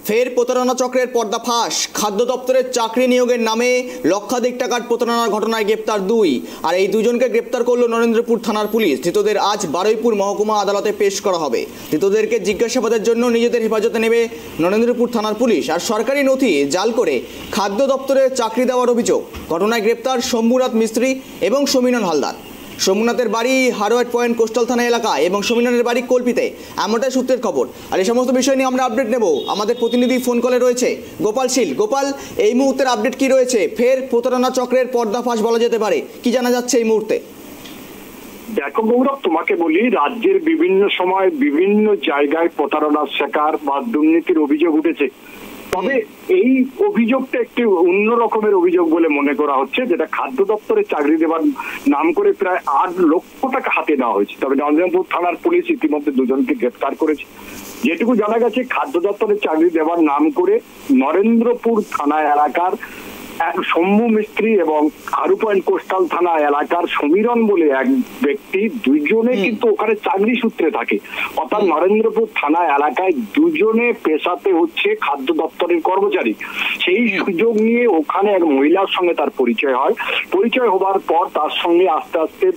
ফের প্রতারণা চক্রের পর্দাফাঁস। খাদ্য দপ্তরের চাকরি নিয়োগের নামে লক্ষাধিক টাকার প্রতারণার ঘটনায় গ্রেপ্তার দুই। আর এই দুজনকে গ্রেপ্তার করল নরেন্দ্রপুর থানার পুলিশ। ধৃতদের আজ বারুইপুর মহকুমা আদালতে পেশ করা হবে। ধৃতদেরকে জিজ্ঞাসাবাদের জন্য নিজেদের হেফাজতে নেবে নরেন্দ্রপুর থানার পুলিশ। আর সরকারি নথি জাল করে খাদ্য দপ্তরে চাকরি দেওয়ার অভিযোগ। ঘটনায় গ্রেপ্তার শম্ভুনাথ মিস্ত্রি এবং সমীরণ হালদার। সোমনাথের বাড়ি হারওয়ার্ড পয়েন্ট কোস্টাল থানা এলাকায় এবং সমীরণের বাড়ি কল্পিতে, এমনটাই সূত্রের খবর। আর এই সমস্ত বিষয় নিয়ে আমরা আপডেট নেব। আমাদের প্রতিনিধি ফোন কলে রয়েছে গোপাল শীল। গোপাল, এই মুহূর্তের আপডেট কি রয়েছে? ফের প্রতারণা চক্রের পর্দাফাঁস বলা যেতে পারে, কি জানা যাচ্ছে এই মুহূর্তে? দেখো গৌরব, তোমাকে বলি, রাজ্যের বিভিন্ন সময় বিভিন্ন জায়গায় প্রতারণার শিকার বা দুর্নীতির অভিযোগ উঠেছে। তবে এই অভিযোগটা একটি অন্য রকমের অভিযোগ বলে মনে করা হচ্ছে, যেটা খাদ্য দপ্তরে চাকরি দেওয়ার নাম করে প্রায় 8 লক্ষ টাকা হাতে নেওয়া হয়েছে। তবে নরেন্দ্রপুর থানার পুলিশ ইতিমধ্যে দুজনকে গ্রেফতার করেছে। যেটুকু জানা গেছে, খাদ্য দপ্তরে চাকরি দেওয়ার নাম করে নরেন্দ্রপুর থানা এলাকার এক শম্ভু মিস্ত্রি এবং হারু পয়েন্ট কোস্টাল থানা এলাকার সমীরণ বলে এক ব্যক্তি, দুজনে কিন্তু ওখানে চাকরি সূত্রে থাকে। অর্থাৎ নরেন্দ্রপুর থানা এলাকায় দুজনে পেশাতে হচ্ছে খাদ্য দপ্তরের কর্মচারী। সেই সুযোগ নিয়ে ওখানে এক মহিলার সঙ্গে তার পরিচয় হয়। পরিচয় হবার পর তার সঙ্গে আস্তে আস্তে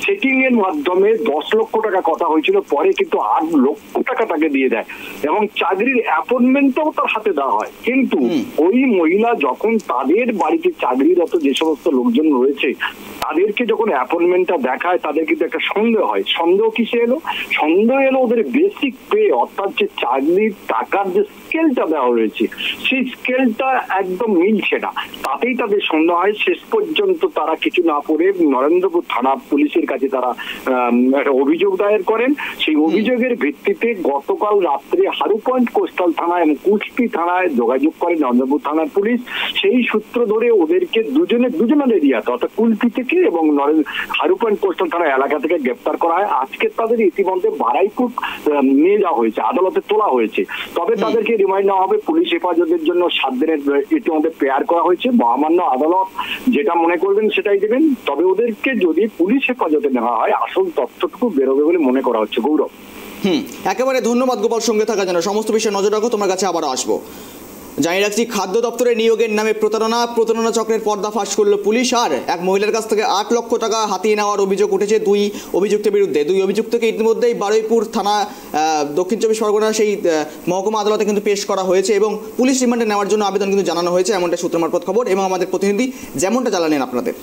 সেটিং এর মাধ্যমে 10 লক্ষ টাকা কথা হয়েছিল। পরে কিন্তু 8 লক্ষ টাকা তাকে দিয়ে দেয় এবং চাকরির অ্যাপয়েন্টমেন্টটাও তার হাতে দেওয়া হয়। কিন্তু ওই মহিলা যখন তাদের বাড়িতে চাকরিরত যে সমস্ত লোকজন রয়েছে তাদেরকে যখন অ্যাপয়েন্টমেন্টটা দেখায়, তাদের কিন্তু একটা সন্দেহ হয়। সন্দেহ কিসে এলো? সন্দেহ এলো ওদের বেসিক পে, অর্থাৎ যে চাকরির টাকার যে স্কেলটা দেওয়া হয়েছে সেই স্কেলটা একদম মিলছে না। তাতেই তাদের সন্দেহ হয়। শেষ পর্যন্ত তারা কিছু না করে নরেন্দ্রপুর থানা পুলিশের কাছে তারা একটা অভিযোগ দায়ের করেন। সেই অভিযোগের ভিত্তিতে গতকাল রাত্রে হারু পয়েন্ট কোস্টাল থানায় এবং কুষ্টি থানায় যোগাযোগ করে নরেন্দ্রপুর থানার পুলিশ। সেই সূত্র ধরে ওদেরকে দুজনের এরিয়াতে অর্থাৎ কুলপি থেকে এবং হারু পয়েন্ট কোস্টাল থানা এলাকা থেকে গ্রেপ্তার করা হয়। আজকে তাদের ইতিমধ্যে বারুইপুর নিয়ে যাওয়া হয়েছে, আদালতে তোলা হয়েছে। তবে তাদেরকে রিমাইন্ড নেওয়া হবে। পুলিশ হেফাজতের জন্য 7 দিনের ইতিমধ্যে পেয়ার করা হয়েছে। মহামান্য আদালত যেটা মনে করবেন সেটাই দেবেন। তবে ওদেরকে যদি পুলিশ হেফাজতে নেওয়া হয়, আসল তথ্যটুকু বেরোবে বলে মনে করা হচ্ছে। গৌরব, একেবারে ধন্যবাদ গোপাল সঙ্গে থাকার জন্য। সমস্ত বিষয়ে নজর রাখো, তোমার কাছে আবারও আসবো। জানিয়ে রাখছি, খাদ্য দপ্তরে নিয়োগের নামে প্রতারণা চক্রের পর্দাফাঁস করলো পুলিশ। আর এক মহিলার কাছ থেকে 8 লক্ষ টাকা হাতিয়ে নেওয়ার অভিযোগ উঠেছে দুই অভিযুক্তের বিরুদ্ধে। দুই অভিযুক্তকে ইতিমধ্যেই বারুইপুর থানা দক্ষিণ 24 পরগনা সেই মহকুমা আদালতে কিন্তু পেশ করা হয়েছে এবং পুলিশ রিমান্ডে নেওয়ার জন্য আবেদন কিন্তু জানানো হয়েছে, এমনটা সূত্র মারফত খবর এবং আমাদের প্রতিনিধি যেমনটা জানালেন আপনাদের।